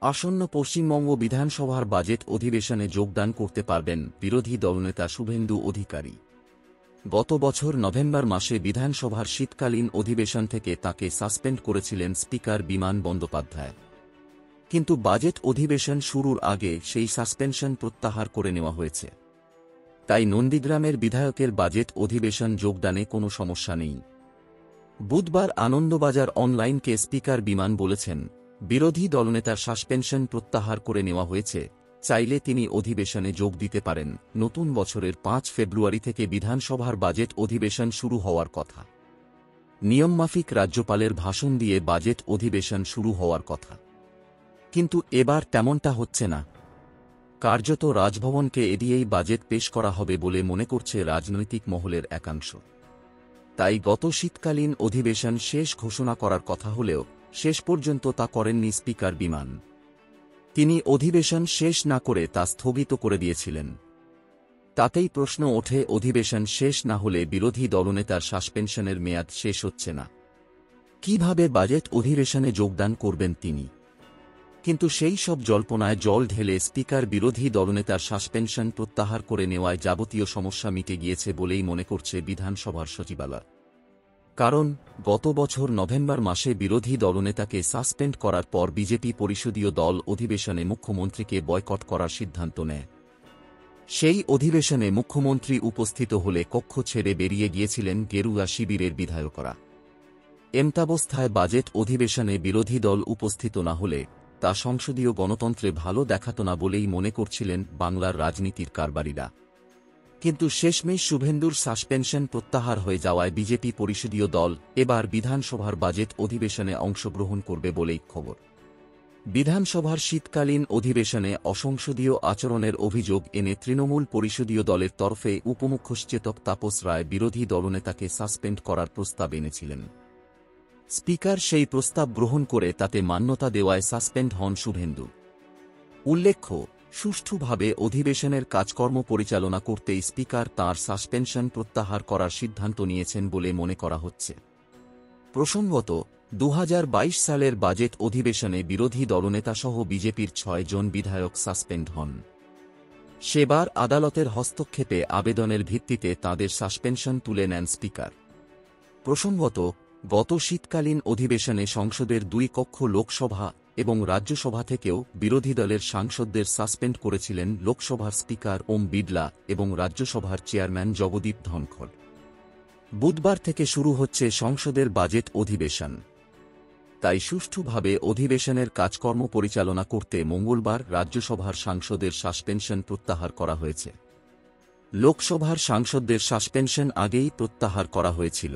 আসন্ন পশ্চিমবঙ্গ বিধানসভার বাজেট অধিবেশনে যোগদান করতে পারবেন বিরোধী দলনেতা শুভেন্দু অধিকারী। গত বছর নভেম্বর মাসে বিধানসভার শীতকালীন অধিবেশন থেকে তাকে সাসপেন্ড করেছিলেন স্পিকার বিমান বন্দ্যোপাধ্যায়। কিন্তু বাজেট অধিবেশন শুরুর আগে সেই সাসপেনশন প্রত্যাহার করে নেওয়া হয়েছে। তাই নন্দীগ্রামের বিধায়কের বাজেট অধিবেশন যোগদানে কোনো সমস্যা নেই। বুধবার আনন্দবাজার অনলাইনকে স্পিকার বিমান বলেছেন, বিরোধী দলনেতার সাসপেনশন প্রত্যাহার করে নেওয়া হয়েছে, চাইলে তিনি অধিবেশনে যোগ দিতে পারেন। নতুন বছরের ৫ ফেব্রুয়ারি থেকে বিধানসভার বাজেট অধিবেশন শুরু হওয়ার কথা। নিয়মমাফিক রাজ্যপালের ভাষণ দিয়ে বাজেট অধিবেশন শুরু হওয়ার কথা, কিন্তু এবার তেমনটা হচ্ছে না। কার্যত রাজভবনকে এড়িয়েই বাজেট পেশ করা হবে বলে মনে করছে রাজনৈতিক মহলের একাংশ। তাই গত শীতকালীন অধিবেশন শেষ ঘোষণা করার কথা হলেও শেষ পর্যন্ত তা করেননি স্পিকার বিমান। তিনি অধিবেশন শেষ না করে তা স্থগিত করে দিয়েছিলেন। তাতেই প্রশ্ন ওঠে, অধিবেশন শেষ না হলে বিরোধী দলনেতার সাসপেনশনের মেয়াদ শেষ হচ্ছে না, কিভাবে বাজেট অধিবেশনে যোগদান করবেন তিনি? কিন্তু সেই সব জল্পনায় জল ঢেলে স্পিকার বিরোধী দলনেতার সাসপেনশন প্রত্যাহার করে নেওয়ায় যাবতীয় সমস্যা মিটে গিয়েছে বলেই মনে করছে বিধানসভার সচিবালয়। কারণ গত বছর নভেম্বর মাসে বিরোধী দলনেতাকে সাসপেন্ড করার পর বিজেপি পরিষদীয় দল অধিবেশনে মুখ্যমন্ত্রীকে বয়কট করার সিদ্ধান্ত নেয়। সেই অধিবেশনে মুখ্যমন্ত্রী উপস্থিত হলে কক্ষ ছেড়ে বেরিয়ে গিয়েছিলেন গেরুয়া শিবিরের বিধায়করা। এমতাবস্থায় বাজেট অধিবেশনে বিরোধী দল উপস্থিত না হলে তা সংসদীয় গণতন্ত্রে ভালো দেখাত না বলেই মনে করছিলেন বাংলার রাজনীতির কারবারিরা। কিন্তু শেষমেশ শুভেন্দুর সাসপেনশন প্রত্যাহার হয়ে যাওয়ায় বিজেপি পরিষদীয় দল এবার বিধানসভার বাজেট অধিবেশনে অংশগ্রহণ করবে বলেই খবর। বিধানসভার শীতকালীন অধিবেশনে অসংসদীয় আচরণের অভিযোগ এনে তৃণমূল পরিষদীয় দলের তরফে উপমুখ্যসচেতক তাপস রায় বিরোধী দলনেতাকে সাসপেন্ড করার প্রস্তাব এনেছিলেন। স্পিকার সেই প্রস্তাব গ্রহণ করে তাতে মান্যতা দেওয়ায় সাসপেন্ড হন শুভেন্দু। উল্লেখ্য, সুষ্ঠুভাবে অধিবেশনের কাজকর্ম পরিচালনা করতেই স্পিকার তাঁর সাসপেনশন প্রত্যাহার করার সিদ্ধান্ত নিয়েছেন বলে মনে করা হচ্ছে। প্রসঙ্গত, ২০২২ সালের বাজেট অধিবেশনে বিরোধী দলনেতাসহ বিজেপির ৬ জন বিধায়ক সাসপেন্ড হন। সেবার আদালতের হস্তক্ষেপে আবেদনের ভিত্তিতে তাঁদের সাসপেনশন তুলে নেন স্পিকার। প্রসঙ্গত, গত শীতকালীন অধিবেশনে সংসদের ২ কক্ষ লোকসভা এবং রাজ্যসভা থেকেও বিরোধী দলের সাংসদদের সাসপেন্ড করেছিলেন লোকসভার স্পিকার ওম বিড়লা এবং রাজ্যসভার চেয়ারম্যান জগদীপ ধনখড়। বুধবার থেকে শুরু হচ্ছে সংসদের বাজেট অধিবেশন। তাই সুষ্ঠুভাবে অধিবেশনের কাজকর্ম পরিচালনা করতে মঙ্গলবার রাজ্যসভার সাংসদের সাসপেনশন প্রত্যাহার করা হয়েছে। লোকসভার সাংসদদের সাসপেনশন আগেই প্রত্যাহার করা হয়েছিল।